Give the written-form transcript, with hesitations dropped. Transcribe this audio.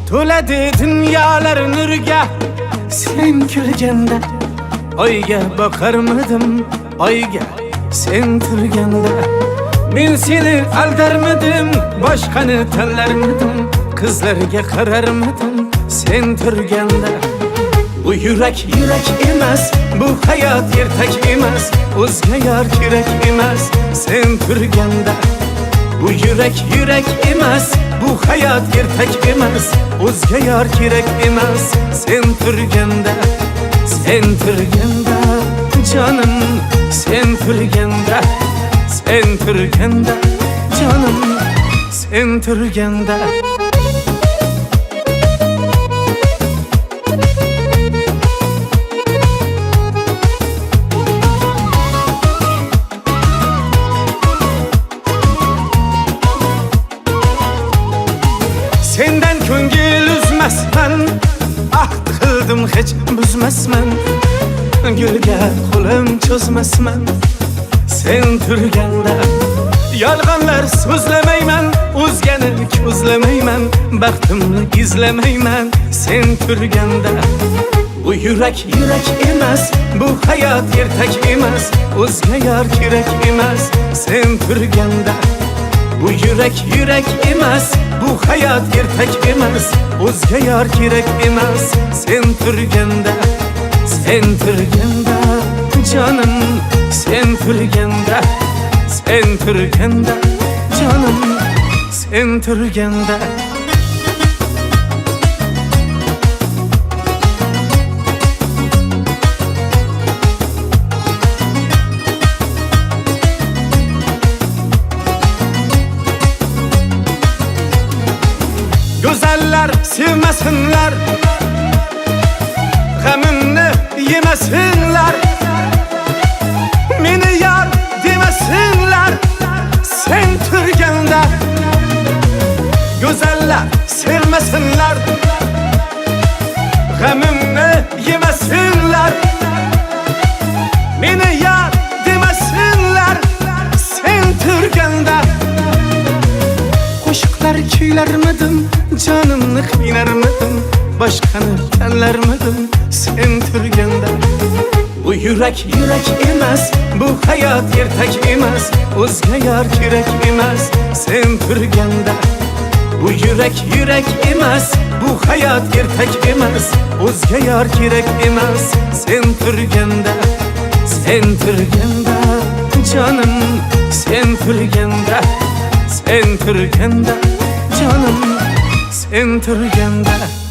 to'ladi dunyolar nurga sen kulganda. Oyga boqarmidim, oyga sen turganda. Men seni aldarmidim, boshqani tanlarmidim, qizlarga qararmidim sen turganda. Bu yurak emas, bu hayot ertak emas, o'zga yor kerak emas sen turganda. Bu yurak emas, bu hayot ertak emas, o'zga yor kerak emas sen turganda. Sen turganda canım, sen turganda, sen turganda canım, sen turganda. Senden ko'ngil uzmasman, ahd qildim hech buzmasman, gulga qo'lim cho'zmasman sen turganda. Yolg'onlar so'zlamayman, o'zgani ko'zlamayman, baxtimni izlamayman sen turganda. Bu yurak emas, bu hayot ertak emas, o'zga yor kerak emas sen turganda. Bu yurak emas, bu hayot ertak emas, o'zga yor kerak emas sen turganda. Sen turganda canım, sen turganda, sen turganda canım, sen turganda. Güzeller sevmesinler, gamimni yemesinler, meni yar demesinler sen turganda. Güzeller sevmesinler, gamimni yemesinler, meni yar demesinler sen turganda. Qo'shiqlar kuylarmidim, canımni qiynarmidim, boshqani tanlarmidim sen turganda. Bu yurak emas, bu hayot ertak emas, o'zga yor kerak emas sen turganda. Bu yurak emas, bu hayot ertak emas, o'zga yor kerak emas sen turganda. Sen turganda canım, sen turganda, sen turganda canım, sen turganda.